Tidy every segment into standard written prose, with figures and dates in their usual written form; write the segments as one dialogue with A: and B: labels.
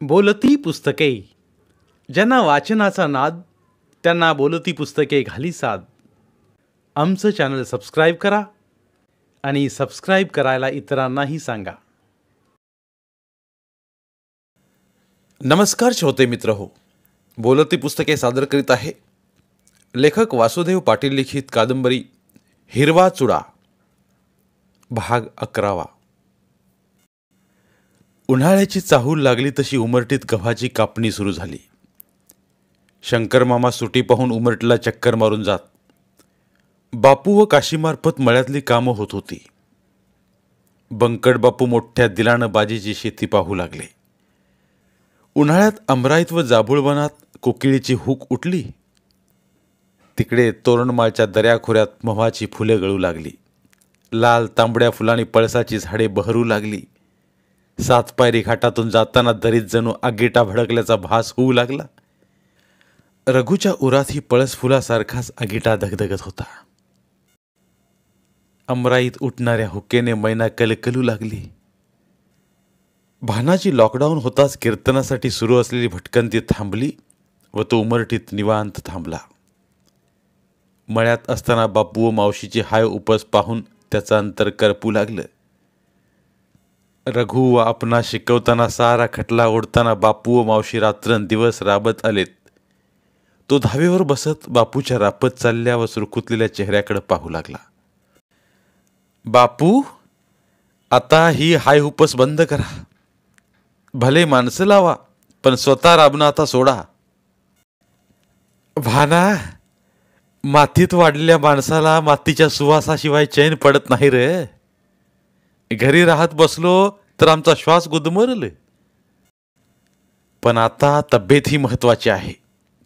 A: बोलती पुस्तके. ज्यांना वाचनाचा नाद त्यांना बोलती पुस्तके घाली साद. आमचं चॅनल सबस्क्राईब करा आणि सबस्क्राईब करायला इतरांनाही सांगा.
B: नमस्कार श्रोते मित्र हो, बोलती पुस्तके सादर करीत आहे लेखक वासुदेव पाटील लिखित कादंबरी हिरवा चुडा, भाग 11. उन्हाळ्याची चाहूल लागली तशी उमरटीत गव्हाची कापणी सुरू झाली. शंकर मामा सुटी पाहून उमरटीला चक्कर मारून जात. बापू व काशीमार्फत मळ्यातली कामं होत होती. बंकट बापू मोठ्या दिलानं बाजीची शेती पाहू लागले. उन्हाळ्यात अमराईत व जाभुळवनात कोकिळीची हूक उठली. तिकडे तोरणमाळच्या दऱ्याखोऱ्यात मोहाची फुले गळू लागली. लाल तांबड्या फुलांनी पळसाची झाडे बहरू लागली. सातपायरी घाटातून जाताना दरीत जणू आगीटा भडकल्याचा भास होऊ लागला. रघुच्या उरातही पळस फुलासारखाच आगीटा धगधगत होता. अमराईत उठणाऱ्या हुक्केने मैना कलकलू लागली. भानाची लॉकडाऊन होताच कीर्तनासाठी सुरू असलेली भटकंती थांबली व तो उमरटीत निवांत थांबला. मळ्यात असताना बापू व मावशीची हाय उपस पाहून त्याचं अंतर करपू लागलं. रघु व आपणा शिकवताना सारा खटला ओढताना बापू व मावशी रात्रंदिवस राबत आलेत. तो धावेवर बसत बापूच्या रापत चालल्या व सुरकुतलेल्या चेहऱ्याकडे पाहू लागला. बापू, आता ही हाय उपस बंद करा. भले माणसं लावा, पण स्वतः राबणं आता सोडा. भाना, मातीत वाढलेल्या माणसाला मातीच्या सुवासाशिवाय चैन पडत नाही रे. घरी राहत बसलो तर आमचा श्वास गुदमरल. पण आता तब्येत ही महत्वाची आहे,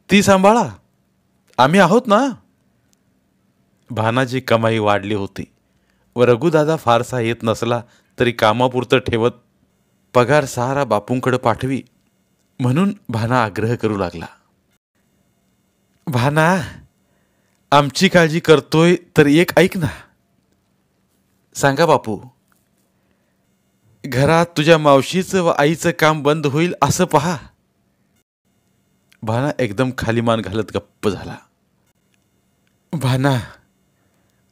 B: ती सांभाळा. आम्ही आहोत ना. भानाची कमाई वाढली होती व रघुदादा फारसा येत नसला तरी कामापुरतं ठेवत पगार सारा बापूंकडे पाठवी. म्हणून भाना आग्रह करू लागला. भाना, आमची काळजी करतोय तर एक ऐक ना. सांगा बापू. घरात तुझ्या मावशीचं व आईचं काम बंद होईल असं पहा. भाना एकदम खाली मान घालत गप्प झाला. भाना,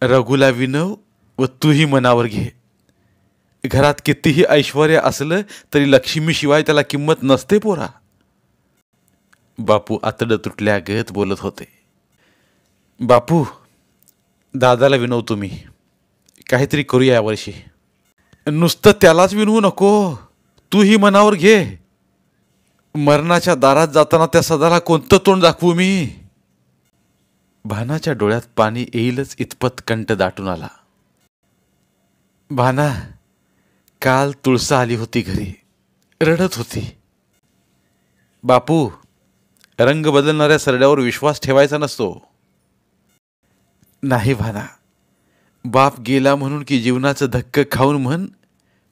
B: रघुला विनव व तूही मनावर घे. घरात कितीही ऐश्वर्य असलं तरी लक्ष्मीशिवाय त्याला किंमत नसते पोरा. बापू आतडं तुटल्या गत बोलत होते. बापू, दादाला विनव तुम्ही. काहीतरी करूया यावर्षी. नुसतं त्यालाच विनवू नको, तूही मनावर घे. मरणाच्या दारात जाताना त्या सदाला कोणतं तोंड दाखवू मी. भानाच्या डोळ्यात पाणी येईलच इतपत कंठ दाटून आला. भाना, काल तुळसा आली होती घरी, रडत होती. बापू, रंग बदलणाऱ्या सरड्यावर विश्वास ठेवायचा नसतो. नाही भाना, बाप गेला म्हणून की जीवनाचं धक्क खाऊन म्हण,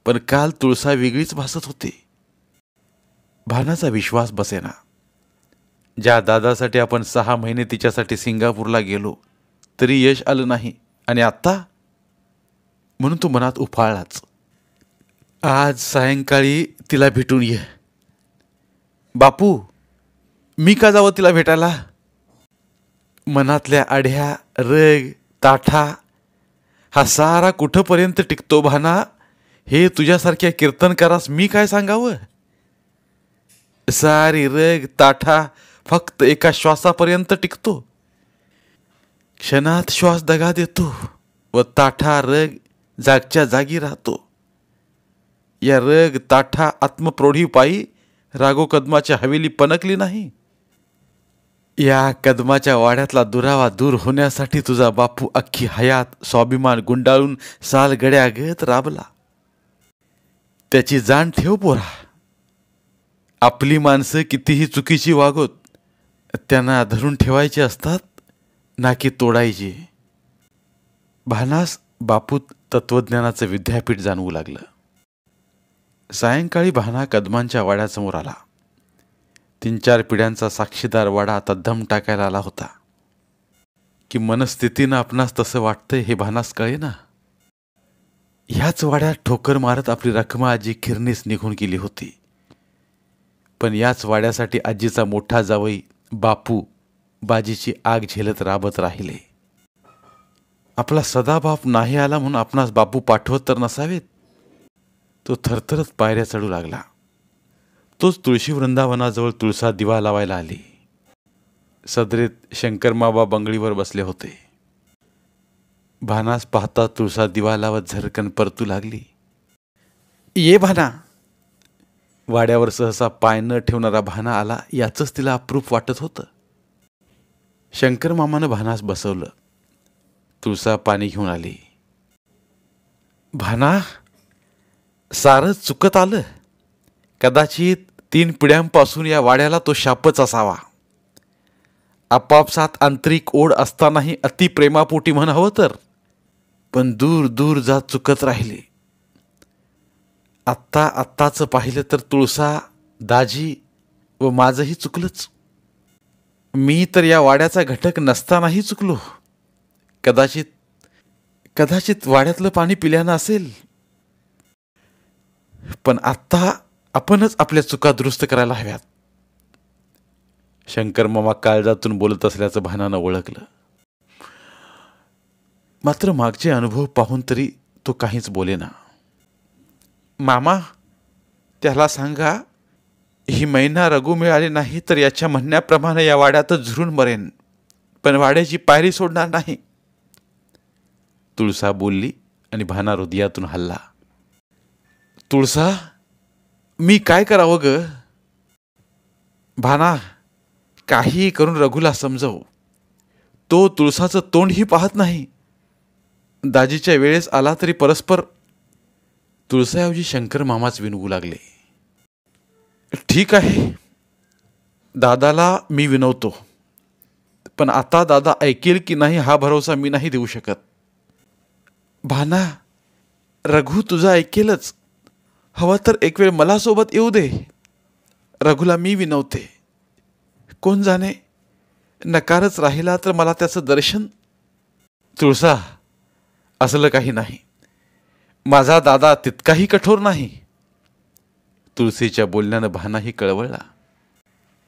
B: पण काल तुळसा वेगळीच भासत होती. भानाचा विश्वास बसेना. ज्या दादासाठी आपण 6 महिने तिच्यासाठी सिंगापूरला गेलो तरी यश आलं नाही, आणि आत्ता म्हणून तो मनात उफाळलाच. आज सायंकाळी तिला भेटून ये. बापू, मी का जावं तिला भेटायला. मनातल्या आढ्या, रग, ताठा हा सारा कुठंपर्यंत टिकतो भाना, हे तुझ्यासारख्या कीर्तनकारास मी काय सांगावं. सारी रग ताठा फक्त एका श्वासापर्यंत टिकतो. क्षणात श्वास दगा देतो व ताठा रग जागच्या जागी राहतो. या रग ताठा आत्मप्रौढीपायी रागो कदमाच्या हवेली पनकली नाही. या कदमाच्या वाड्यातला दुरावा दूर होण्यासाठी तुझा बापू अख्खी हयात स्वाभिमान गुंडाळून साल गड्यागत राबला. त्याची जाण ठेव पोरा. आपली माणसं कितीही चुकीची वागोत, त्यांना धरून ठेवायची असतात, ना की तोडायची. भानास बापूत तत्वज्ञानाचं विद्यापीठ जाणवू लागलं. सायंकाळी भाना कदमांच्या वाड्यासमोर आला. 3-4 पिढ्यांचा साक्षीदार वाडा आता दम टाकायला आला होता. की मनस्थितीनं आपणास तसं वाटतंय हे भानास कळे ना. ह्याच वाड्यात ठोकर मारत आपली रखमा आजी खिरणीस निघून गेली होती. पण याच वाड्यासाठी आजीचा मोठा जावई बापू बाजीची आग झेलत राबत राहिले. आपला सदाबाप नाही आला म्हणून आपणास बापू पाठवत तर नसावेत. तो थरथरत पायऱ्या चढू लागला. तोच तुळशी वृंदावनाजवळ तुळसा दिवा लावायला आली. सदरेत शंकरमाबा बंगळीवर बसले होते. भानास पाहता तुळसा दिवा लावत झरकन परतू लागली. ये भाना. वाड्यावर सहसा पाय न ठेवणारा भाना आला याचंच तिला अप्रूप वाटत होतं. शंकरमामानं भानास बसवलं. तुळसा पाणी घेऊन आली. भाना, सारंच चुकत आलं. कदाचित 3 पिढ्यांपासून या वाड्याला तो शापच असावा. आपापसात आंतरिक ओढ असतानाही अतिप्रेमापोटी म्हणावं तर, पण दूर दूर जात चुकत राहिले. आत्ताच पाहिलं तर तुळसा, दाजी व माझंही चुकलंच. मी तर या वाड्याचा घटक नसतानाही चुकलो. कदाचित वाड्यातलं पाणी पिल्यानं असेल. पण आत्ता आपणच आपल्या चुका दुरुस्त करायला हव्यात. शंकरमामा काळजातून बोलत असल्याचं भानानं ओळखलं. मात्र मागचे अनुभव पाहून तरी तो काहीच बोलेना. मामा, त्याला सांगा, ही मैना रघु मिळाली नाही तर याच्या म्हणण्याप्रमाणे या वाड्यातच झुरून मरेन, पण वाड्याची पायरी सोडणार नाही. तुळसा बोलली आणि भाना हृदयातून हल्ला. तुळसा, मी काय करावं ग? भाना, काही करून रघुला समजव. तो तुळसाचं तोंडही पाहत नाही. दाजीच्या वेळेस आला तरी परस्पर. तुळसाऐवजी शंकर मामाच विनवू लागले. ठीक आहे, दादाला मी विनवतो, पण आता दादा ऐकेल की नाही हा भरोसा मी नाही देऊ शकत. भाना, रघु तुझा ऐकेलच. हवं तर एक वेळ मला सोबत येऊ दे. रघुला मी विनवते. कोण जाणे, नकारच राहिला तर मला त्याचं दर्शन. तुळसा, असलं काही नाही. माझा दादा तितकाही कठोर नाही. तुळसीच्या बोलण्यानं भानाही कळवळला.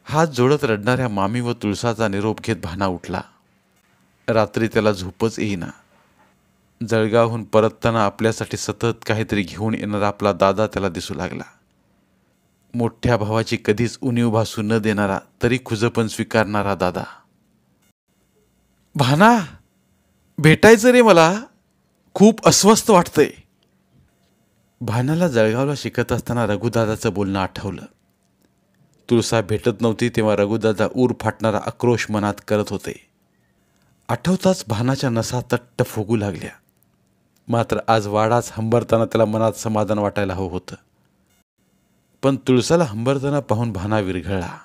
B: हात जोडत रडणाऱ्या मामी व तुळसाचा निरोप घेत भाना उठला. रात्री त्याला झोपच येईना. जळगावहून परतताना आपल्यासाठी सतत काहीतरी घेऊन येणारा आपला दादा त्याला दिसू लागला. मोठ्या भावाची कधीच उणीव भासू न देणारा, तरी खुजपण स्वीकारणारा दादा. भाना, भेटायचं रे मला. खूप अस्वस्थ वाटतंय. भानाला जळगावला शिकत असताना रघुदादाचं बोलणं आठवलं. तुळसा भेटत नव्हती तेव्हा रघुदादा ऊर फाटणारा आक्रोश मनात करत होते. आठवताच भानाच्या नसा तट्ट फुगू लागल्या. मात्र आज वाडाच हंबरताना त्याला मनात समाधान वाटायला हवं होतं. पण तुळसाला हंबरताना पाहून भाना विरघळला.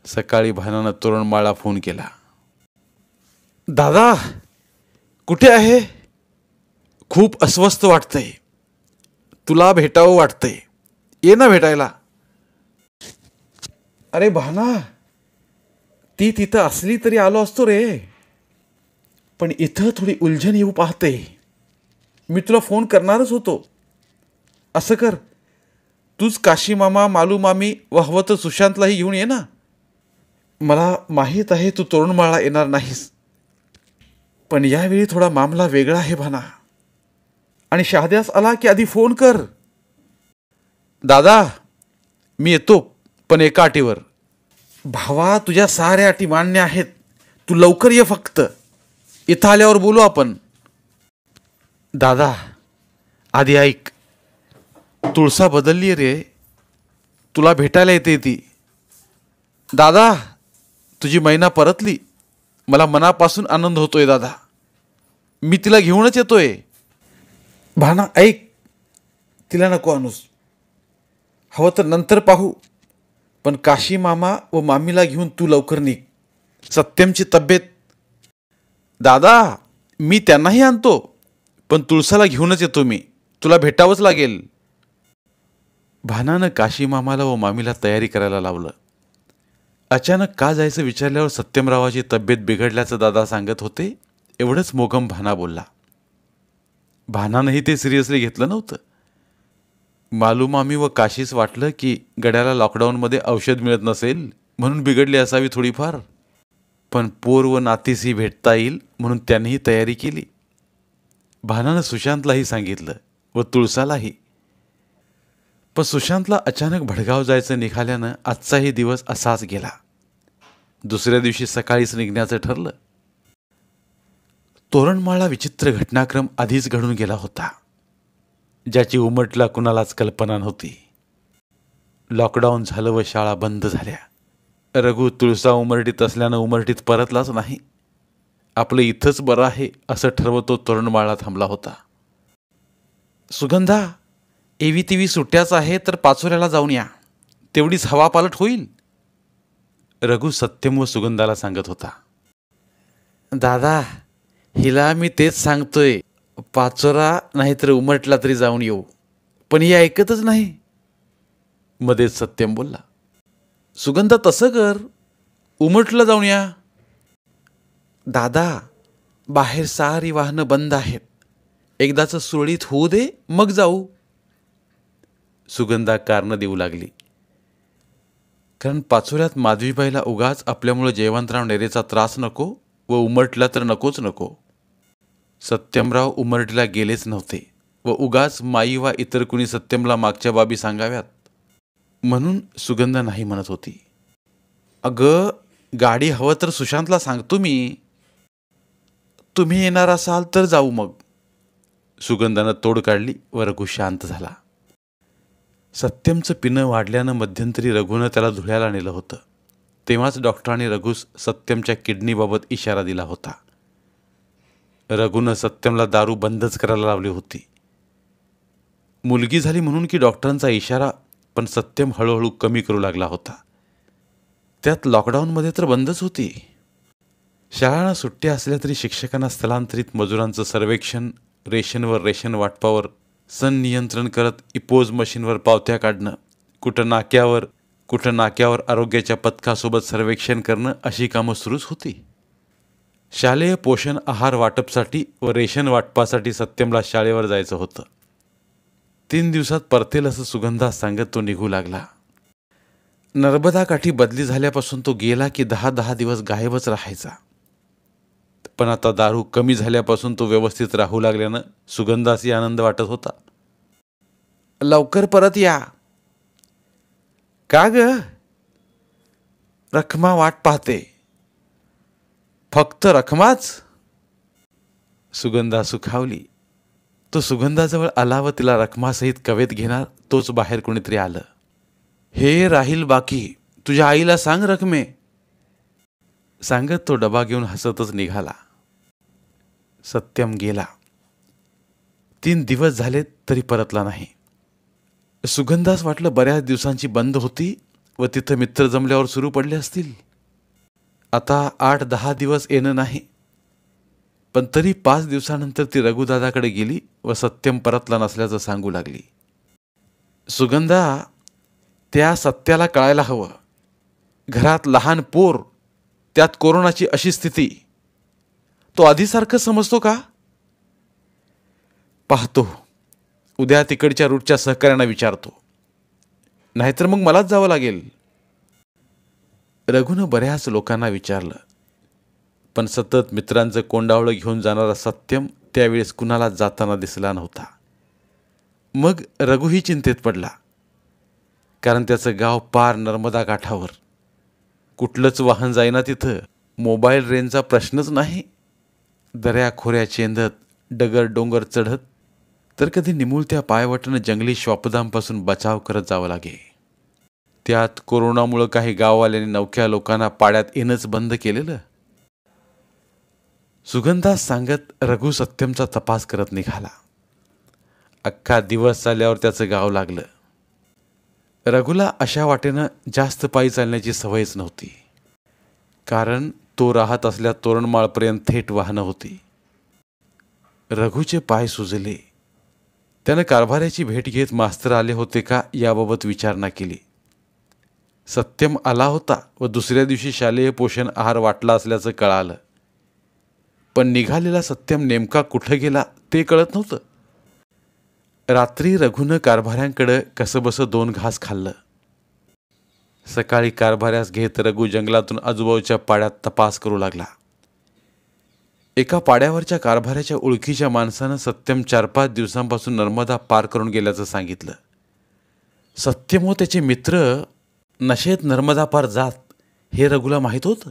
B: सकाळी भानानं तोरणमाळा फोन केला. दादा, कुठे आहे? खूप अस्वस्थ वाटतंय. तुला भेटावं वाटतंय. ये ना भेटायला. अरे भाना, ती तिथं असली तरी आलो असतो रे, पण इथं थोडी उलझन येऊ पाहते. मी तुला फोन करणारच होतो. असं कर, तूच काशी मामा, मालू मामी व हवं तर सुशांतलाही घेऊन ये ना. मला माहीत आहे तू तोरणमाळा येणार नाहीस, पण यावेळी थोडा मामला वेगळा आहे भाना. आणि शहाद्यास आला की आधी फोन कर. दादा, मी येतो, पण एका अटीवर. भावा, तुझ्या साऱ्या अटी मान्य आहेत. तू लवकर ये फक्त. इथं आल्यावर बोलू आपण. दादा, आधी ऐक. तुळसा बदलली रे. तुला भेटायला येते ती. दादा, तुझी मैना परतली. मला मनापासून आनंद होतोय दादा. मी तिला घेऊनच येतोय. भाना, ऐक. तिला नको आणूस. हवं तर नंतर पाहू, पण काशी मामा व मामीला घेऊन तू लवकर निघ. सत्यमची तब्येत. दादा, मी त्यांनाही आणतो, पण तुळसाला घेऊनच येतो मी. तुला भेटावंच लागेल. भानानं काशी मामाला व मामीला तयारी करायला लावलं. अचानक का जायचं विचारल्यावर सत्यमरावाची तब्येत बिघडल्याचं दादा सांगत होते, एवढंच मोगम भाना बोलला. भानानंही ते सिरियसली घेतलं नव्हतं. मालूमामी व काशीस वाटलं की गड्याला लॉकडाऊनमध्ये औषध मिळत नसेल म्हणून बिघडली असावी थोडीफार, पण पोर व नातीसही भेटता येईल म्हणून त्यांनीही तयारी केली. भानानं सुशांतलाही सांगितलं व तुळसालाही. पण सुशांतला अचानक भडगाव जायचं निघाल्यानं आजचाही दिवस असाच गेला. दुसऱ्या दिवशी सकाळीच निघण्याचं ठरलं. तोरणमाळला विचित्र घटनाक्रम आधीच घडून गेला होता, ज्याची उमटला कुणालाच कल्पना नव्हती. लॉकडाऊन झालं व शाळा बंद झाल्या. रघु तुळसा उमरटीत असल्यानं उमरटीत परतलाच नाही. आपलं इथंच बरं आहे असं ठरवत तो तोरणमाळला थांबला होता. सुगंधा, एवी तेवी सुट्ट्याच आहे तर पाचोऱ्याला जाऊन या, तेवढीच हवा पालट होईल, रघु सत्यम व सुगंधाला सांगत होता. दादा, हिला मी तेच सांगतोय, पाचोरा नाहीतर उमटला तरी जाऊन येऊ, पण ही ऐकतच नाही, मध्येच सत्यम बोलला. सुगंधा, तसं कर, उमटला जाऊन या. दादा, बाहेर सारी वाहनं बंद आहेत, एकदाचं सुरळीत होऊ दे मग जाऊ, सुगंधा कारणं देऊ लागली. कारण पाचोऱ्यात माधवीबाईला उगाच आपल्यामुळे जयवंतराव नेरेचा त्रास नको व उमटला तर नकोच नको. सत्यमराव उमरटीला गेलेच नव्हते व उगाच माई वा इतर कुणी सत्यमला मागच्या बाबी सांगाव्यात म्हणून सुगंधा नाही म्हणत होती. अगं, गाडी हवं तर सुशांतला सांगतो मी, तुम्ही येणार असाल तर जाऊ मग, सुगंधानं तोड काढली व रघु शांत झाला. सत्यमचं पिणं वाढल्यानं मध्यंतरी रघुनं त्याला धुळ्याला नेलं होतं. तेव्हाच डॉक्टरांनी रघुस सत्यमच्या किडनीबाबत इशारा दिला होता. रघुनं सत्यमला दारू बंदच करायला लावली होती. मुलगी झाली म्हणून की डॉक्टरांचा इशारा, पण सत्यम हळूहळू कमी करू लागला होता. त्यात लॉकडाऊनमध्ये तर बंदच होती. शाळांना सुट्ट्या असल्या तरी शिक्षकांना स्थलांतरित मजुरांचं सर्वेक्षण, रेशनवर रेशन वाटपावर संनियंत्रण करत इपोज मशीनवर पावत्या काढणं, कुठं नाक्यावर आरोग्याच्या पथकासोबत सर्वेक्षण करणं अशी कामं सुरूच होती. शालेय पोषण आहार वाटपसाठी व रेशन वाटपासाठी सत्यमला शाळेवर जायचं होतं. 3 दिवसात परतेल असं सुगंधा सांगत तो निघू लागला. नर्मदा काठी बदली झाल्यापासून तो गेला की 10-10 दिवस गायबच राहायचा. पण आता दारू कमी झाल्यापासून तो व्यवस्थित राहू लागल्यानं सुगंधाशी आनंद वाटत होता. लवकर परत या. का ग? रखमा वाट पाहते. फक्त रखमाच? सुगंधा सुखावली. तो सुगंधाजवळ आला व तिला रखमासहित कवेत घेणार तोच बाहेर कोणीतरी आलं. हे राहील बाकी, तुझ्या आईला सांग रखमे, सांगत तो डबा घेऊन हसतच निघाला. सत्यम गेला. 3 दिवस झाले तरी परतला नाही. सुगंधास वाटलं बऱ्याच दिवसांची बंद होती व तिथं मित्र जमल्यावर सुरू पडले असतील. आता 8-10 दिवस येणं नाही, पण तरी 5 दिवसानंतर ती रघुदादाकडे गेली व सत्यम परतला नसल्याचं सांगू लागली. सुगंधा, त्या सत्याला कळायला हवं. घरात लहान पोर, त्यात कोरोनाची अशी स्थिती, तो आधीसारखं समजतो का? पाहतो, उद्या तिकडच्या रूटच्या सहकाऱ्यांना विचारतो, नाहीतर मग मलाच जावं लागेल. रघुनं बऱ्याच लोकांना विचारलं, पण सतत मित्रांचं कोंडावळं घेऊन जाणारा सत्यम त्यावेळेस कुणाला जाताना दिसला नव्हता. मग रघुही चिंतेत पडला, कारण त्याचं गाव पार नर्मदा काठावर, कुठलंच वाहन जाईना तिथं, मोबाईल रेंजचा प्रश्नच नाही. दऱ्या खोऱ्या चेंदत, डगर डोंगर चढत, तर कधी निमुळत्या पायवटनं जंगली श्वापदांपासून बचाव करत जावं लागे. त्यात कोरोनामुळं काही गाववाल्यांनी नवख्या लोकांना पाड्यात येणंच बंद केलेलं. सुगंधा सांगत रघु सत्यमचा तपास करत निघाला. अख्खा दिवस चालल्यावर त्याचं गाव लागलं. रघुला अशा वाटेनं जास्त पायी चालण्याची सवयच नव्हती, कारण तो राहत असल्या तोरणमाळपर्यंत थेट वाहनं होती. रघुचे पाय सुजले. त्यानं कारभाऱ्याची भेट घेत मास्तर आले होते का याबाबत विचारणा केली. सत्यम आला होता व दुसऱ्या दिवशी शालेय पोषण आहार वाटला असल्याचं कळालं, पण निघालेला सत्यम नेमका कुठं गेला ते कळत नव्हतं. रात्री रघुनं कारभाऱ्यांकडं कसंबसं 2 घास खाल्लं. सकाळी कारभाऱ्यास घेत रघु जंगलातून आजूबाजूच्या पाड्यात तपास करू लागला. एका पाड्यावरच्या कारभाऱ्याच्या ओळखीच्या माणसानं सत्यम 4-5 दिवसांपासून नर्मदा पार करून गेल्याचं सांगितलं. सत्यम व त्याचे मित्र नशेत नर्मदा पार जात हे रघुला माहीत होतं.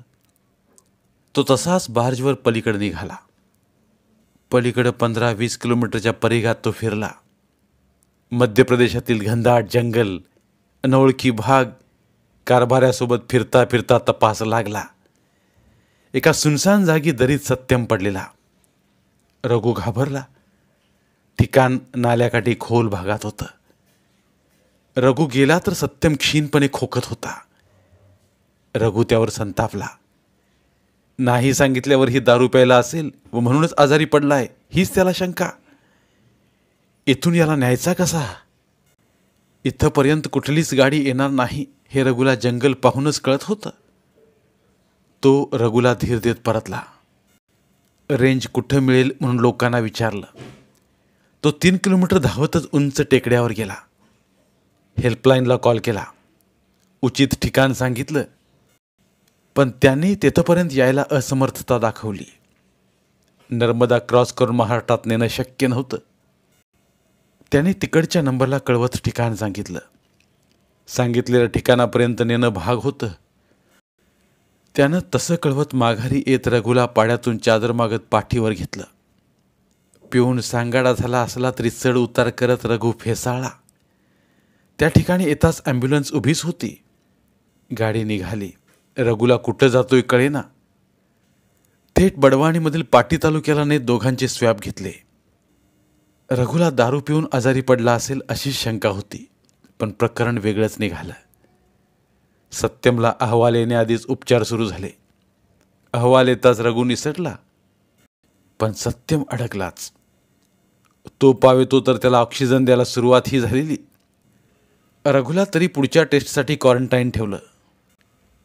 B: तो तसाच बार्जवर पलीकडे निघाला. पलीकडे 15-20 किलोमीटरच्या परिघात तो फिरला. मध्य प्रदेशातील घनदाट जंगल, अनोळखी भाग कारभाऱ्यासोबत फिरता फिरता तपास लागला. एका सुनसान जागी दरीत सत्यम पडलेला. रघु घाबरला. ठिकाण नाल्याकाठी खोल भागात होतं. रघु गेला तर सत्यम क्षीणपणे खोकत होता. रघु त्यावर संतापला. नाही सांगितल्यावर ही दारू प्यायला असेल व म्हणूनच आजारी पडलाय हीच त्याला शंका. इथून याला न्यायचा कसा? इथंपर्यंत कुठलीच गाडी येणार नाही हे रघुला जंगल पाहूनच कळत होतं. तो रघुला धीर देत परतला. रेंज कुठं मिळेल म्हणून लोकांना विचारलं. तो 3 किलोमीटर धावतच उंच टेकड्यावर गेला. हेल्पलाईनला कॉल केला. उचित ठिकाण सांगितलं, पण त्यांनी तेथपर्यंत यायला असमर्थता दाखवली. नर्मदा क्रॉस करून महाराष्ट्रात नेणं शक्य नव्हतं. त्याने तिकडच्या नंबरला कळवत ठिकाण सांगितलं. सांगितलेल्या ठिकाणापर्यंत नेणं भाग होतं. त्यानं तसं कळवत माघारी येत रघुला पाड्यातून चादर मागत पाठीवर घेतलं. पिऊन सांगाडा झाला असला तरी चढ उतार करत रघु फेसाळला. त्या ठिकाणी येताच ॲम्ब्युलन्स उभीच होती. गाडी निघाली. रघुला कुठं जातोय कळेना. थेट बडवाणीमधील पाटी तालुक्याला नेत दोघांचे स्वॅब घेतले. रघुला दारू पिऊन आजारी पडला असेल अशी शंका होती, पण प्रकरण वेगळंच निघालं. सत्यमला अहवाल येण्याआधीच उपचार सुरू झाले. अहवाल येताच रघु निसटला, पण सत्यम अडकलाच. तो पावेतो तर त्याला ऑक्सिजन द्यायला सुरुवात ही झालेली. रघुला तरी पुढच्या टेस्टसाठी क्वारंटाईन ठेवलं.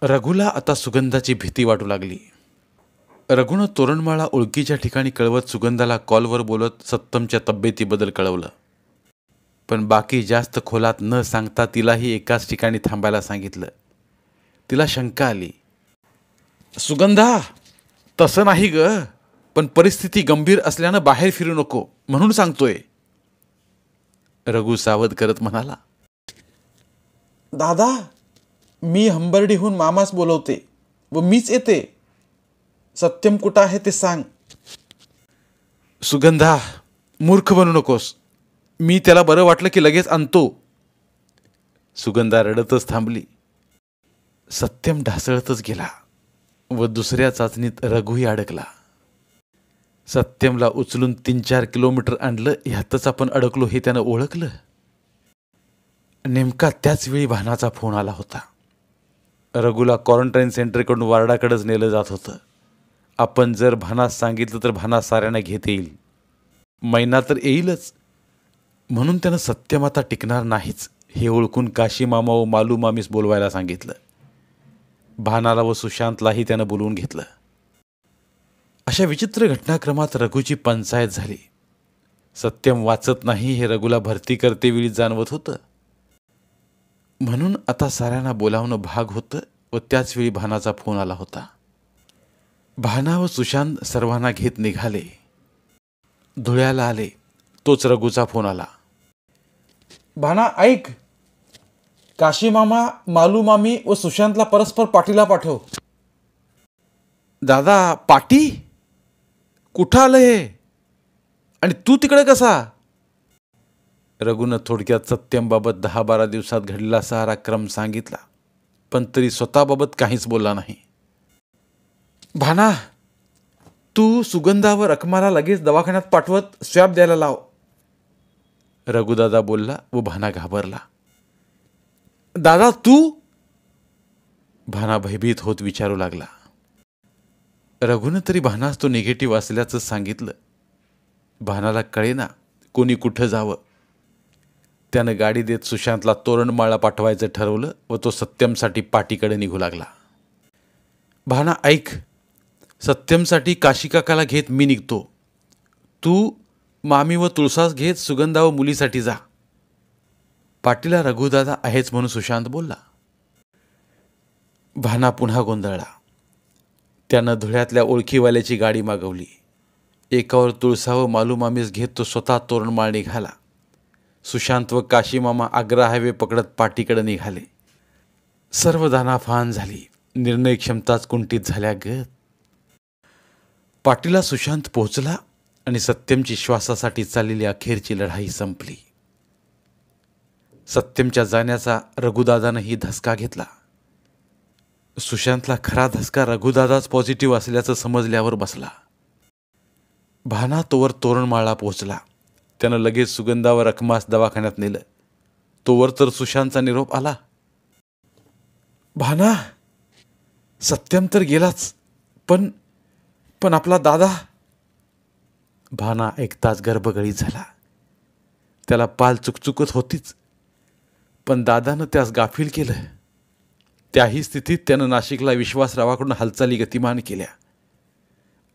B: रघुला आता सुगंधाची भीती वाटू लागली. रघुनं तोरणमाळा ओळखीच्या ठिकाणी कळवत सुगंधाला कॉलवर बोलत सत्यमच्या तब्येतीबद्दल कळवलं. पण बाकी जास्त खोलात न सांगता तिलाही एकाच ठिकाणी थांबायला सांगितलं. तिला शंका आली. सुगंधा, तसं नाही ग, पण परिस्थिती गंभीर असल्यानं बाहेर फिरू नको म्हणून सांगतोय. रघु सावध करत म्हणाला.
C: दादा, मी हंबर्डीहून मामास बोलवते व मीच येते. सत्यम कुठं आहे ते सांग.
B: सुगंधा, मूर्ख बनू नकोस. मी त्याला बरं वाटलं की लगेच आणतो. सुगंधा रडतच थांबली. सत्यम ढासळतच गेला व दुसऱ्या चाचणीत रघुही अडकला. सत्यमला उचलून 3-4 किलोमीटर आणलं. ह्यातच आपण अडकलो हे त्यानं ओळखलं. नेमका त्याच वेळी भानाचा फोन आला होता. रघुला क्वारंटाईन सेंटरकडून वार्डाकडेच नेलं जात होतं. आपण जर भानास सांगितलं तर भाना साऱ्यांना घेता येईल. महिना तर येईलच. म्हणून त्यानं सत्यम आता टिकणार नाहीच हे ओळखून काशी मामा व मालू मामीस बोलवायला सांगितलं. भानाला व सुशांतलाही त्यानं बोलवून घेतलं. अशा विचित्र घटनाक्रमात रघुची पंचायत झाली. सत्यम वाचत नाही हे रघुला भरती करतेवेळी जाणवत होतं. म्हणून आता साऱ्यांना बोलावणं भाग होतं व त्याचवेळी भानाचा फोन आला होता. भाना व सुशांत सर्वांना घेत निघाले. धुळ्याला आले. तोच रघुचा फोन आला.
C: भाना ऐक, काशी मामा, मालू मामी व सुशांतला परस्पर पाठीला पाठव.
B: दादा, पाटी? कुठं आलं हे? आणि तू तिकडे कसा? रघुनं थोडक्यात सत्यमबाबत 10-12 दिवसात घडलेला सारा क्रम सांगितला, पण तरी स्वतःबाबत काहीच बोलला नाही.
C: भाना, तू सुगंधावर रकमाला लगेच दवाखान्यात पाठवत स्वॅब द्यायला लाव.
B: रघुदादा बोलला व भाना घाबरला. दादा तू? भाना भयभीत होत विचारू लागला. रघुनं तरी भानास तो निगेटिव्ह असल्याचं सांगितलं. भानाला कळेना कोणी कुठं जावं. त्यानं गाडी देत सुशांतला तोरणमाळा पाठवायचं ठरवलं व तो सत्यमसाठी पाटीकडे निघू लागला. भाना ऐक, सत्यमसाठी काशीकाकाला घेत मी निघतो. तू मामी व तुळसास घेत सुगंधा व मुलीसाठी जा. पाटीला रघुदादा आहेच म्हणून सुशांत बोलला. भाना पुन्हा गोंधळला. त्यानं धुळ्यातल्या ओळखीवाल्याची गाडी मागवली. एकावर तुळसा व मालूमामीस घेत तो स्वतः तोरणमाळ निघाला. सुशांत व काशीमामा आग्रा हायवे पकडत पाटीकडे निघाले. सर्व दानाफान झाली. निर्णय क्षमताच कुंठित झाल्या गत. पाटीला सुशांत पोहोचला आणि सत्यमची श्वासासाठी चाललेली अखेरची लढाई संपली. सत्यमच्या जाण्याचा रघुदादानंही धसका घेतला. सुशांतला खरा धसका रघुदादाच पॉझिटिव्ह असल्याचं समजल्यावर बसला. भाना तोवर तोरणमाळला पोहोचला. त्यानं लगेच सुगंधावर रखमास दवाखान्यात नेलं. तोवर तर सुशांतचा निरोप आला. भाना, सत्यम तर गेलाच, पण आपला दादा. भाना ऐकताच गर्भगळीत झाला. त्याला पाल चुकचुकत होतीच, पण दादानं त्यास गाफील केलं. त्याही स्थितीत त्यानं नाशिकला विश्वासरावाकडून हालचाली गतिमान केल्या.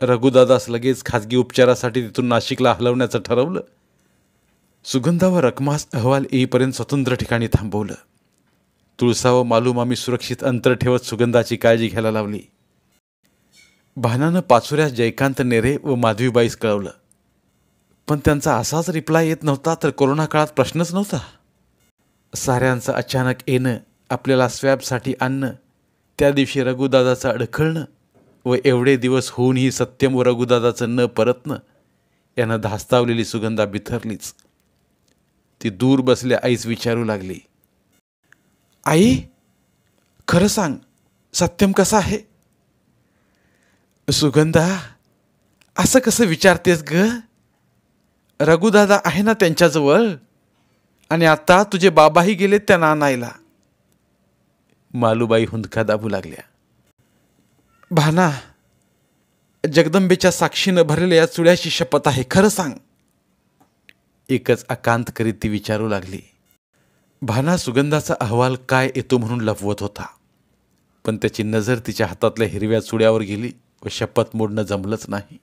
B: रघुदादास लगेच खाजगी उपचारासाठी तिथून नाशिकला हलवण्याचं ठरवलं. सुगंधावर रखमास अहवाल येईपर्यंत स्वतंत्र ठिकाणी थांबवलं. तुळसा व मालूमामी सुरक्षित अंतर ठेवत सुगंधाची काळजी घ्यायला लावली. भानानं पाचोऱ्यास जयकांत नेरे व माधवीबाईस कळवलं, पण त्यांचा असाच रिप्लाय येत नव्हता तर कोरोना काळात प्रश्नच नव्हता. साऱ्यांचं अचानक येणं, आपल्याला स्वॅबसाठी आणणं, त्या दिवशी रघुदादाचं अडखळणं व एवढे दिवस होऊनही सत्यम व रघुदादाचं न परतणं यानं धास्तावलेली सुगंधा बिथरलीच. ती दूर बसल्या आईस विचारू लागली, आई, खरं सांग, सत्यम कसा आहे? सुगंधा, असं कसं विचारतेस ग? रघुदादा आहे ना त्यांच्याजवळ, आणि आता तुझे बाबाही गेलेत त्यांना आणायला. मालूबाई हुंदका दाबू लागल्या. भाना, जगदंबेच्या साक्षीनं भरलेल्या या चुड्याची शपथ आहे, खरं सांग. एकच अकांत करीत ती विचारू लागली. भाना सुगंधाचा अहवाल काय येतो म्हणून लपवत होता, पण त्याची नजर तिच्या हातातल्या हिरव्या चुड्यावर गेली व शपथ मोडणं जमलंच नाही.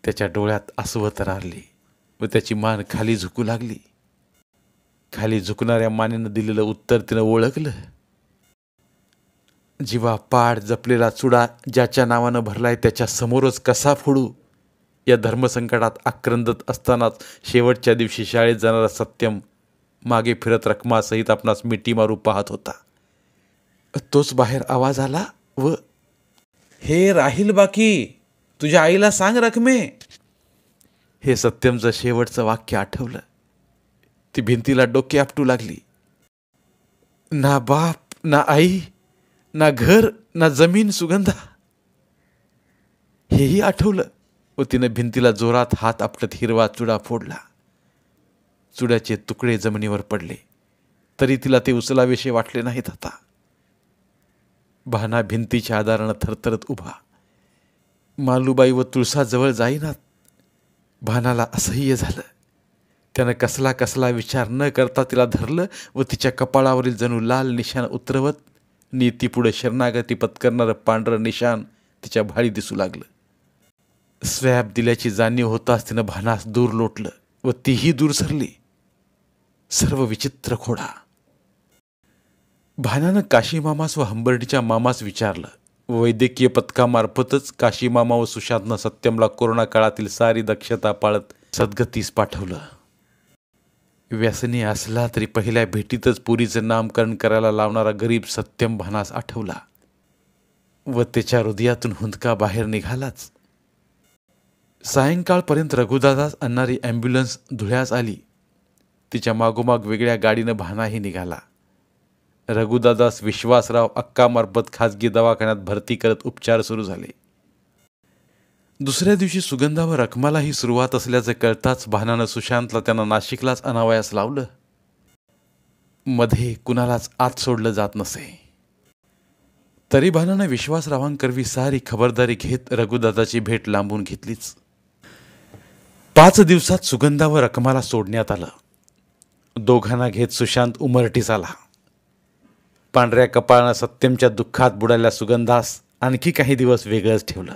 B: त्याच्या डोळ्यात आसवं तरारली व त्याची मान खाली झुकू लागली. खाली झुकणाऱ्या मानेनं दिलेलं उत्तर तिनं ओळखलं. जीवा पाड जपलेला चुडा ज्याच्या नावानं भरलाय त्याच्या समोरच कसा फोडू या धर्मसंकटात आक्रंदत असतानाच शेवटच्या दिवशी शाळेत जाणारा सत्यम मागे फिरत रखमासहित आपणास मिठी मारू पाहत होता. तोच बाहेर आवाज आला व
C: हे राहील बाकी, तुझ्या आईला सांग रखमे.
B: हे सत्यमचं शेवटचं वाक्य आठवलं. ती भिंतीला डोके आपटू लागली. ना बाप, ना आई, ना घर, ना जमीन सुगंधा. हेही आठवलं व तिनं भिंतीला जोरात हात आपटत हिरवा चुडा फोडला. चुड्याचे तुकडे जमिनीवर पडले तरी तिला ते उचलावेसे वाटले नाहीत. आता भाना भिंतीच्या आधारानं थरथरत उभा. मालूबाई व तुळसाजवळ जाईनात. भानाला असह्य झालं. त्यानं कसला कसला विचार न करता तिला धरलं व तिच्या कपाळावरील जणू लाल निशाण उतरवत नीतीपुढे शरणागती पत्करणारं पांढरं निशाण तिच्या भाळी दिसू लागलं. स्वॅब दिल्याची जाणीव होताच तिनं भानास दूर लोटलं व तीही दूर सरली. सर्व विचित्र खोडा. भानानं काशीमामास व हंबर्डीच्या मामास विचारलं. वैद्यकीय पथकामार्फतच काशीमामा व सुशांतनं सत्यमला कोरोना काळातील सारी दक्षता पाळत सद्गतीस पाठवलं. व्यसनी असला तरी पहिल्या भेटीतच पुरीचं नामकरण करायला लावणारा गरीब सत्यम भानास आठवला व त्याच्या हृदयातून हुंदका बाहेर निघालाच. सायंकाळपर्यंत रघुदादास आणणारी ॲम्ब्युलन्स धुळ्यास आली. तिच्या मागोमाग वेगळ्या गाडीनं भानाही निघाला. रघुदादास विश्वासराव अक्कामार्फत खाजगी दवाखान्यात भरती करत उपचार सुरू झाले. दुसऱ्या दिवशी सुगंधा व रखमालाही सुरुवात असल्याचं कळताच भानानं सुशांतला त्यांना नाशिकलाच अनावयास लावलं. मध्ये कुणालाच आत सोडलं जात नसे. तरी भानानं विश्वासरावांकरवी सारी खबरदारी घेत रघुदादाची भेट लांबून घेतलीच. 5 दिवसात सुगंधा व रखमाला सोडण्यात आलं. दोघांना घेत सुशांत उमरटीस आला. पांढऱ्या कपाळानं सत्यमच्या दुःखात बुडाल्या सुगंधास आणखी काही दिवस वेगळंच ठेवलं.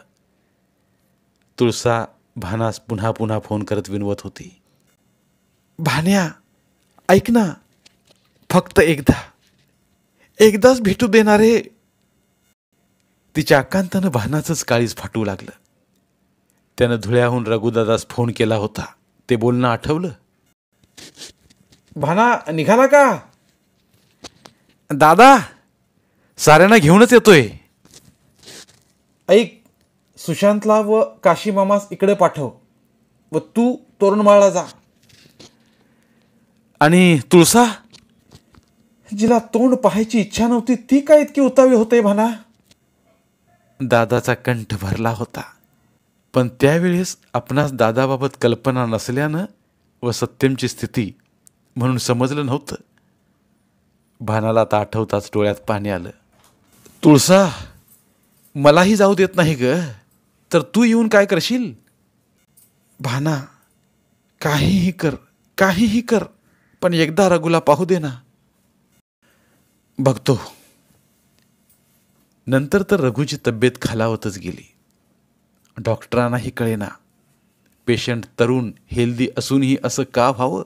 B: तुळसा भानास पुन्हा पुन्हा फोन करत विनवत होती. भान्या, ऐक ना, फक्त एकदाच भेटू देणारे. तिच्या आकांतानं भानाचंच काळीज फाटू लागलं. त्यानं धुळ्याहून रघुदादास फोन केला होता. ते बोलणं आठवलं.
C: भाना, निघाला का?
B: दादा, साऱ्यांना घेऊनच येतोय.
C: ऐक, सुशांतला व काशी मामास इकडे पाठव व तू तोरणमाळला जा.
B: आणि तुळसा?
C: जिला तोंड पाहायची इच्छा नव्हती ती काय इतकी उतावी होते भाना?
B: दादाचा कंठ भरला होता. पण त्यावेळेस आपणास दादाबाबत कल्पना नसल्यानं व सत्यमची स्थिती म्हणून समजलं नव्हतं. भानाला आता आठवताच डोळ्यात पाणी आलं. तुळसा, मलाही जाऊ देत नाही ग, तर तू येऊन काय करशील? भाना, काहीही कर, पण एकदा रघुला पाहू दे ना. बघतो. नंतर तर रघुची तब्येत खालावतच गेली. डॉक्टरांनाही कळेना पेशंट तरुण हेल्दी असूनही असं का व्हावं.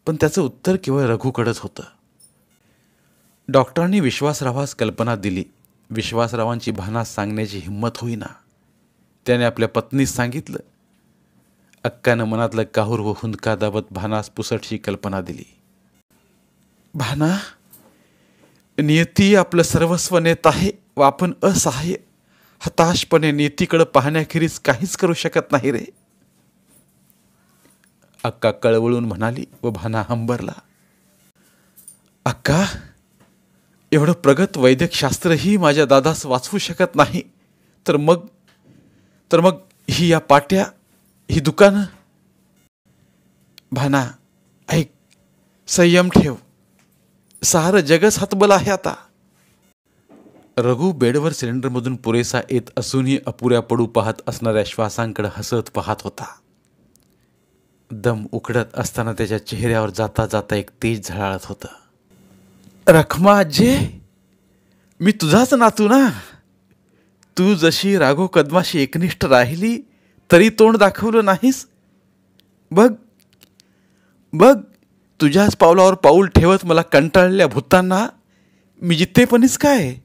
B: पण त्याचं उत्तर केवळ रघुकडंच होतं. डॉक्टरांनी विश्वासरावास कल्पना दिली. विश्वासरावांची भानास सांगण्याची हिंमत होईना. त्याने आपल्या पत्नीस सांगितलं. अक्कानं मनातलं काहूर व हुंदका दाबत भानास पुसटशी कल्पना दिली. भाना, नियती आपलं सर्वस्व नेत आहे व आपण असहाय्य. हताशपणे नियतीकडे पाहण्याखेरीज काहीच करू शकत नाही रे. अक्का कळवळून म्हणाली व भाना हंबरला. अक्का, एवढं प्रगत वैद्यकशास्त्रही माझ्या दादास वाचवू शकत नाही, तर मग ही या पाट्या, ही दुकानं. भाना, ऐक, संयम ठेव. सारं जगच हातबल आहे आता. रघु बेडवर सिलेंडरमधून पुरेसा येत असूनही अपुऱ्या पडू पाहत असणाऱ्या श्वासांकडे हसत पाहत होता. दम उकडत असताना त्याच्या चेहऱ्यावर जाता जाता एक तेज झळाळत होतं. रखमा आजे, मी तुझाच नातू ना. तू जशी राघव कदमाशी एकनिष्ठ राहिली तरी तोंड दाखवलं नाहीस. बघ, तुझ्याच पावलावर पाऊल ठेवत मला कंटाळलेल्या भूतांना मी जितेपणीच काय,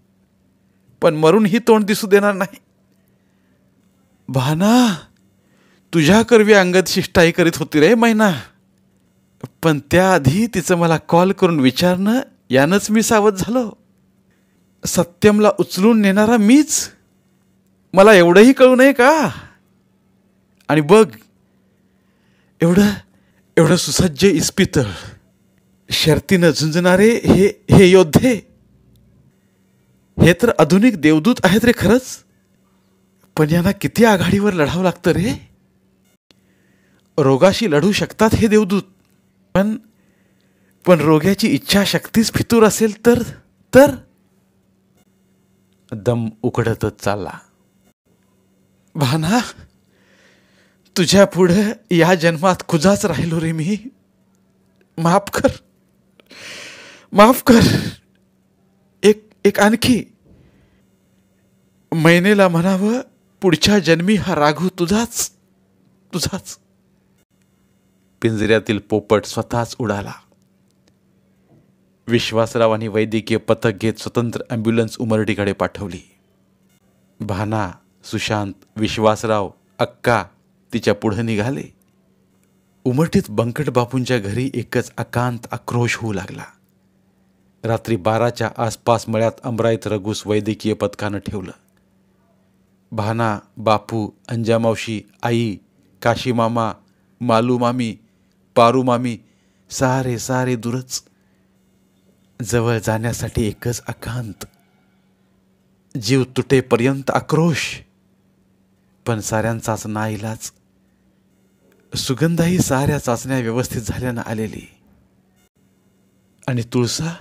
B: पण मरूनही तोंड दिसू देणार नाही. भाना, तुझ्या करवी अंगद शिष्टाई करीत होती रे मैना. पण त्याआधी तिचं मला कॉल करून विचारणं यानंच मी सावध झालो. सत्यमला उचलून नेणारा मीच. मला एवढंही कळू नये का? आणि बघ, एवढं सुसज्ज इस्पितळ, शर्तीनं झुंजणारे हे योद्धे, हे तर आधुनिक देवदूत आहेत रे खरंच. पण यांना किती आघाडीवर लढावं लागतं रे. रोगाशी लढू शकतात हे देवदूत, पण रोग्याची इच्छाशक्तीच फितूर असेल तर दम उकडतच चालला. भाना, तुझ्या पुढे या जन्मात खुजाच राहिलो रे मी. माफ कर. एक आणखी मैनेला म्हणावं, पुढच्या जन्मी हा राघू तुझाच. पिंजऱ्यातील पोपट स्वतःच उडाला. विश्वासरावांनी वैद्यकीय पथक घेत स्वतंत्र ॲम्ब्युलन्स उमरडीकडे पाठवली. भाना, सुशांत, विश्वासराव, अक्का तिच्या पुढे निघाले. उमरटीत बंकट बापूंच्या घरी एकच अकांत आक्रोश होऊ लागला. रात्री 12च्या आसपास मळ्यात अमराईत रघुस वैद्यकीय पथकानं ठेवलं. भाना, बापू, अंजामावशी, आई, काशीमामा, मालूमामी, पारूमामी सारे दूरच. जवळ जाण्यासाठी एकच अकांत, जीव तुटेपर्यंत आक्रोश. पण साऱ्यांचाच नाईलाज. सुगंधाही साऱ्या चाचण्या व्यवस्थित झाल्यानं आलेली. आणि तुळसा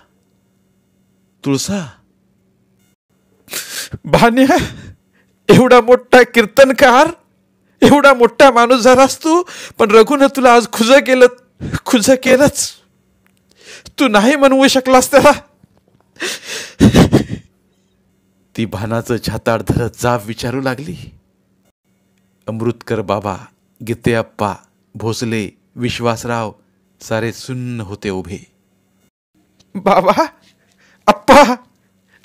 B: भान्या, एवढा मोठा कीर्तनकार, एवढा मोठा माणूस झालास तू, पण रघुनं तुला आज खुज केलंच. तू नाही म्हणवू शकलास त्याला. ती भानाचं छाताड धरत जाब विचारू लागली. अमृतकर बाबा, गिते अप्पा, भोसले, विश्वासराव सारे सुन्न होते उभे.
C: बाबा, अप्पा,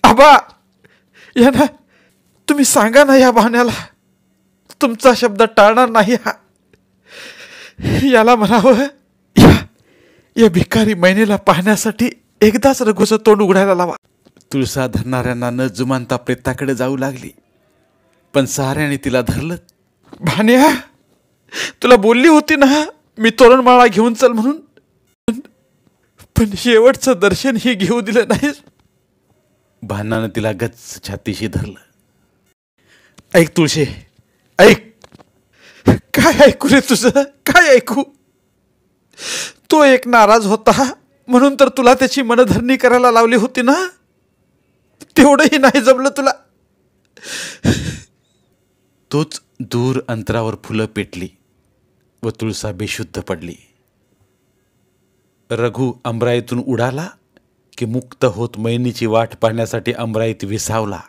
C: आबा, यांना तुम्ही सांगा ना या भाण्याला, तुमचा शब्द टाळणार नाही हा. याला म्हणावं, या भिकारी महिनेला पाहण्यासाठी एकदाच रघुचं तोंड उघडायला लावा.
B: तुळसा धरणाऱ्यांना न जुमानता प्रेताकडे जाऊ लागली, पण साऱ्याने तिला धरलं.
C: भाण्या, तुला बोलली होती ना मी तोरणमाळा घेऊन चल म्हणून, पण शेवटचं दर्शन हे घेऊ दिलं नाहीस.
B: भानानं तिला गच्च छातीशी धरलं.
C: ऐक तुळशी, ऐक. काय ऐकू रे तुझं, काय ऐकू. तो एक नाराज होता म्हणून तर तुला त्याची मनधरणी करायला लावली होती ना, तेवढंही नाही जमलं तुला.
B: तोच दूर अंतरावर फुलं पेटली व तुळसा बेशुद्ध पडली. रघु अमराईतून उडाला की मुक्त होत मैनीची वाट पाहण्यासाठी अमराईत विसावला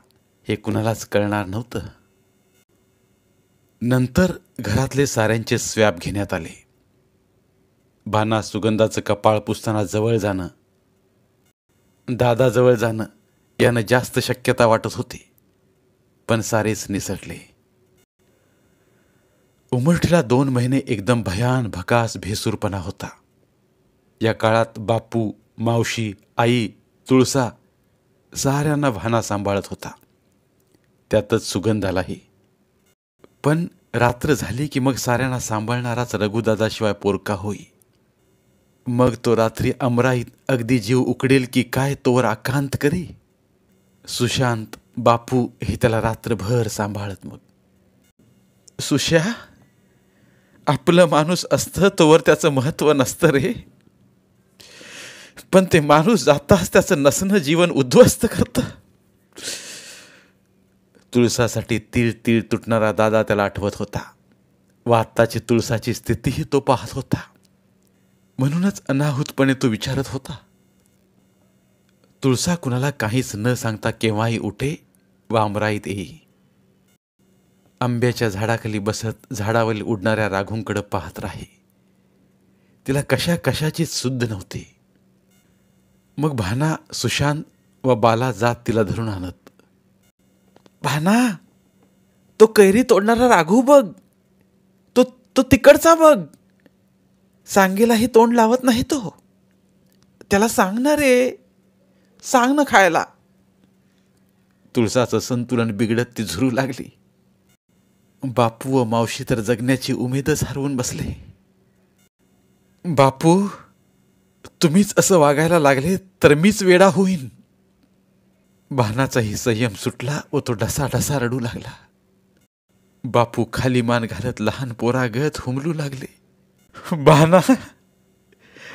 B: हे कुणालाच कळणार नव्हतं. नंतर घरातले साऱ्यांचे स्वॅब घेण्यात आले. भाना सुगंधाचं कपाळ पुसताना जवळ जाणं, दादाजवळ जाणं यानं जास्त शक्यता वाटत होती, पण सारेच निसटले. उमरठीला 2 महिने एकदम भयान भकास भेसूरपणा होता. या काळात बापू, मावशी, आई, तुळसा साऱ्यांना भाना सांभाळत होता, त्यातच सुगंधालाही. पण रात्र झाली की मग साऱ्यांना सांभाळणाराच रघुदादाशिवाय पोरका होई. मग तो रात्री अमराईत अगदी जीव उकडेल की काय तोवर आकांत करी. सुशांत, बापू हे त्याला रात्रभर सांभाळत. मग
C: सुश्या, आपलं माणूस असतं तोवर त्याचं महत्व नसतं रे, पण ते माणूस जाताच त्याचं नसणं जीवन उद्ध्वस्त करतं.
B: तुळसासाठी तीळ तीळ तुटणारा दादा त्याला आठवत होता व आत्ताची तुळसाची स्थितीही तो पाहत होता. म्हणूनच अनाहूतपणे तो विचारत होता. तुळसा कुणाला काहीच न सांगता केव्हाही उठे व अमराईत येई. आंब्याच्या झाडाखाली बसत झाडावरील उडणाऱ्या राघूंकडे पाहत राही. तिला कशा कशाचीच सुद्ध नव्हती. मग भाना, सुशांत व बाला जात तिला धरून आणत.
C: भाना, तो कैरी तोडणारा राघू बघ, तो तिकडचा बघ, सांगेलाही तोंड लावत नाही तो. त्याला सांग ना रे, सांग ना खायला.
B: तुळसाचं संतुलन बिघडत ती झुरू लागली. बापू व मावशी तर जगण्याची उमेदच हरवून बसले.
C: बापू, तुम्हीच असं वागायला लागले तर मीच वेडा होईन.
B: भानाचाही संयम सुटला व तो ढसाढसा रडू लागला. बापू खाली मान घालत लहान पोरागत हुमलू लागले.
C: भाना,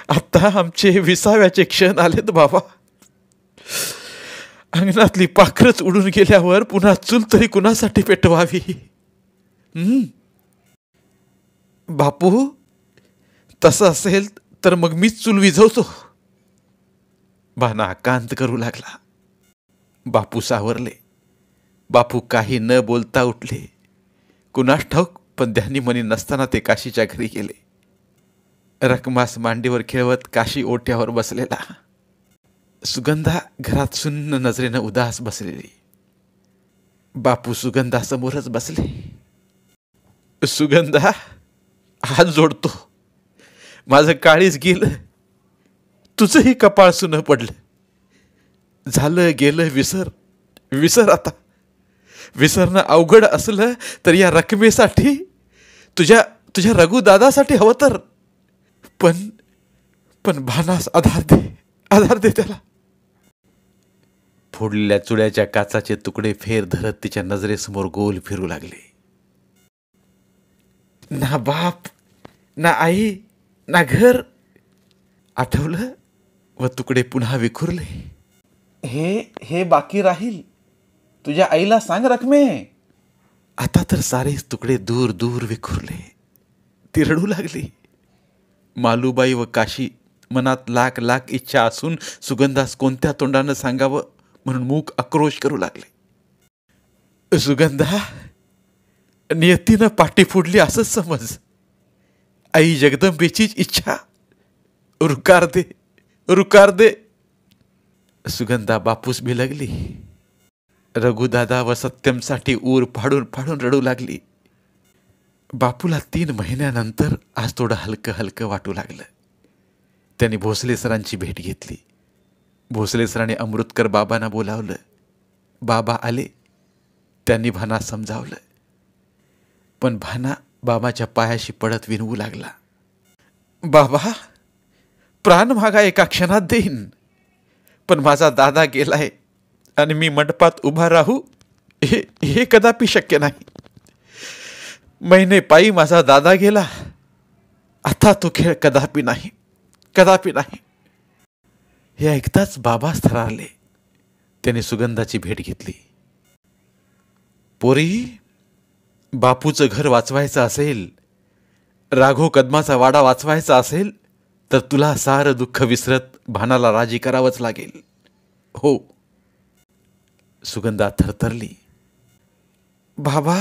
C: आता आमचे 20व्याचे क्षण आलेत बाबा. अंगणातली पाखरच उडून गेल्यावर पुन्हा चूल तरी कुणासाठी पेटवावी. बापू, तसं असेल तर मग मीच चूल विझवतो.
B: भाना आकांत करू लागला. बापू सावरले. बापू काही न बोलता उठले. कुणास ठाऊक, पण त्यांनी मनी नसताना ते काशीच्या घरी गेले. रकमास मांडीवर खेळवत काशी ओट्यावर बसलेला. सुगंधा घरात सुन्न नजरेनं उदास बसलेली. बापू सुगंधासमोरच बसले.
C: सुगंधा, हात जोडतो, माझं काळीच गेलं, तुझंही कपाळ सुनं पडलं. झालं गेलं विसर, विसर आता. विसरणं अवघड असलं तर या रकमेसाठी, तुझ्या रघुदादासाठी हवं तर, पण भानास आधार दे, आधार दे त्याला.
B: फोडलेल्या चुड्याच्या काचाचे तुकडे फेर धरत तिच्या नजरेसमोर गोल फिरू लागले.
C: ना बाप, ना आई, ना घर आठवलं व तुकडे पुन्हा विखुरले. हे बाकी राहील, तुझ्या आईला सांग रकमे.
B: आता तर सारेच तुकडे दूर दूर विखुरले. ती रडू लागली. मालूबाई व काशी मनात लाख लाख इच्छा असून सुगंधास कोणत्या तोंडानं सांगावं म्हणून मूक आक्रोश करू लागले.
C: सुगंधा, नियतीनं पाठी फोडली असंच समज. आई जगदंबेचीच इच्छा. रुकार दे, रुकार दे. सुगंधा बापूस बिलगली. रघुदादा व सत्यमसाठी ऊर फाडून फाडून रडू लागली. बापूला 3 महिन्यानंतर आज थोडं हलकं हलकं वाटू लागलं. त्यांनी भोसले सरांची भेट घेतली. भोसले सरांनी अमृतकर बाबांना बोलावलं. बाबा आले. त्यांनी भाना समजावलं. पण भाना बाबाच्या पायाशी पडत विनवू लागला. बाबा, प्राण मागा एका क्षणात देईन, पण माझा दादा गेलाय आणि मी मंडपात उभा राहू हे कदापि शक्य नाही. महिने पायी माझा दादा गेला. आता तो खेळ कदापि नाही, कदापि नाही. हे ऐकताच बाबाच थरारले. त्याने सुगंधाची भेट घेतली. पोरी, बापूचं घर वाचवायचं असेल, राघव कदमाचा वाडा वाचवायचा असेल, तर तुला सारं दुःख विसरत भानाला राजी करावंच लागेल. हो. सुगंधा थरथरली. बाबा,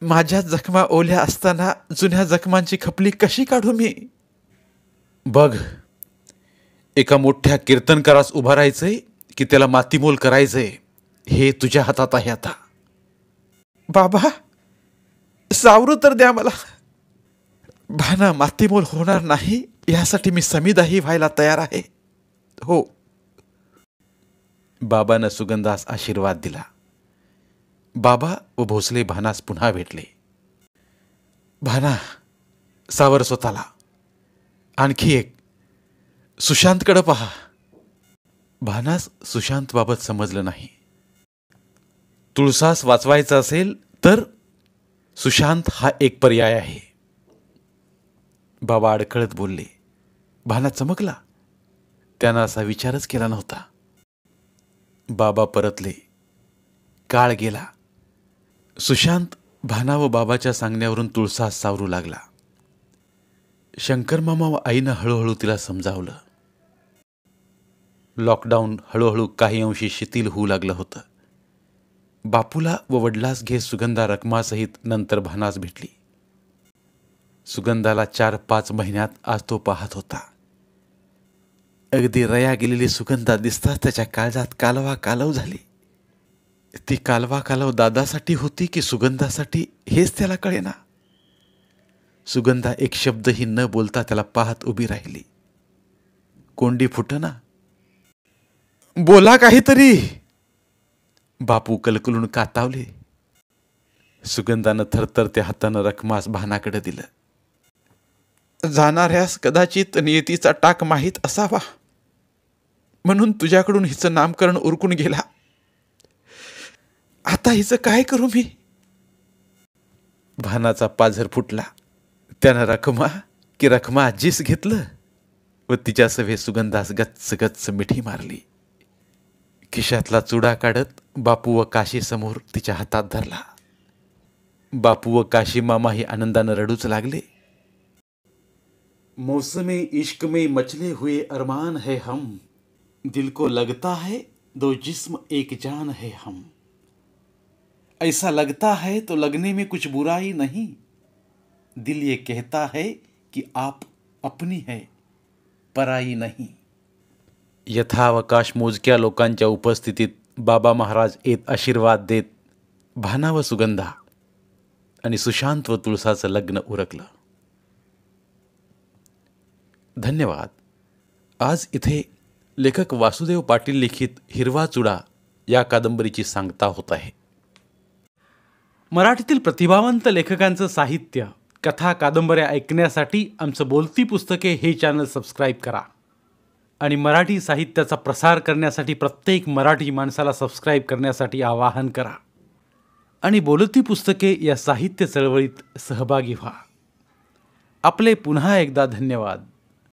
C: माझ्या जखमा ओल्या असताना जुन्या जखमांची खपली कशी काढू मी? बघ, एका मोठ्या कीर्तनकारास उभा राहायचंय की त्याला मातीमोल करायचंय हे तुझ्या हातात आहे आता. बाबा, सावरू तर द्या मला. भाना मातीमोल होणार नाही यासाठी मी समिदाही व्हायला तयार आहे. हो. बाबानं सुगंधास आशीर्वाद दिला. बाबा व भोसले भानास पुन्हा भेटले. भाना, सावर स्वतःला. आणखी एक, सुशांतकडे पहा. भानास सुशांतबाबत समजलं नाही. तुळसास वाचवायचं असेल तर सुशांत हा एक पर्याय आहे. बाबा अडखळत बोलले. भाना चमकला. त्यानं असा विचारच केला नव्हता. बाबा परतले. काळ गेला. सुशांत भाना व बाबाच्या सांगण्यावरून तुळसास सावरू लागला. शंकरमामा व आईनं हळूहळू तिला समजावलं. लॉकडाऊन हळूहळू काही अंशी शिथिल होऊ लागलं होतं. बापूला व वडिलास घे सुगंधा रकमासहित नंतर भानास भेटली. सुगंधाला 4-5 महिन्यात आज तो पाहत होता. अगदी रया गेलेली सुगंधा दिसताच त्याच्या काळजात कालवा कालव झाली. ती कालवा कालव दादासाठी होती की सुगंधासाठी हेच त्याला कळेना. सुगंधा एक शब्दही न बोलता त्याला पाहत उभी राहिली. कोंडी फुटना. बोला काहीतरी. बापू कलकलून कातावले. सुगंधानं थरथरत्या हातानं रकमास भानाकडे दिलं. जाणाऱ्यास कदाचित नियतीचा टाक माहीत असावा, म्हणून तुझ्याकडून हिचं नामकरण उरकून गेला. आता हिचं काय करू मी? भानाचा पाझर फुटला. त्यानं रखमा आजीस घेतलं व तिच्या सभे सुगंधास गच्च गच्च मिठी मारली. खिशातला चुडा काढत बापू व काशी समोर तिच्या हातात धरला. बापू व काशी मामाही आनंदानं रडूच लागले. मौसमे इश्क में मचले हुए अरमान है हम, दिल को लगता है 2 जिस्म एक जान है हम. ऐसा लगता है तो लगने में कुछ बुराई नहीं, दिल ये कहता है कि आप अपनी है पराई नहीं. यथावकाश मोजक्या लोकांच्या उपस्थितीत बाबा महाराज येत आशीर्वाद देत भाना व सुगंधा आणि सुशांत व तुळसाचं लग्न उरकलं. धन्यवाद. आज इथे लेखक वासुदेव पाटील लिखित हिरवा चुडा या कादंबरीची सांगता होत आहे.
A: मराठीतील प्रतिभावंत लेखकांचं साहित्य, कथा, कादंबऱ्या ऐकण्यासाठी आमचं बोलती पुस्तके हे चॅनल सबस्क्राईब करा आणि मराठी साहित्याचा प्रसार करण्यासाठी प्रत्येक मराठी माणसाला सबस्क्राईब करण्यासाठी आवाहन करा आणि बोलती पुस्तके या साहित्य चळवळीत सहभागी व्हा. आपले पुन्हा एकदा धन्यवाद.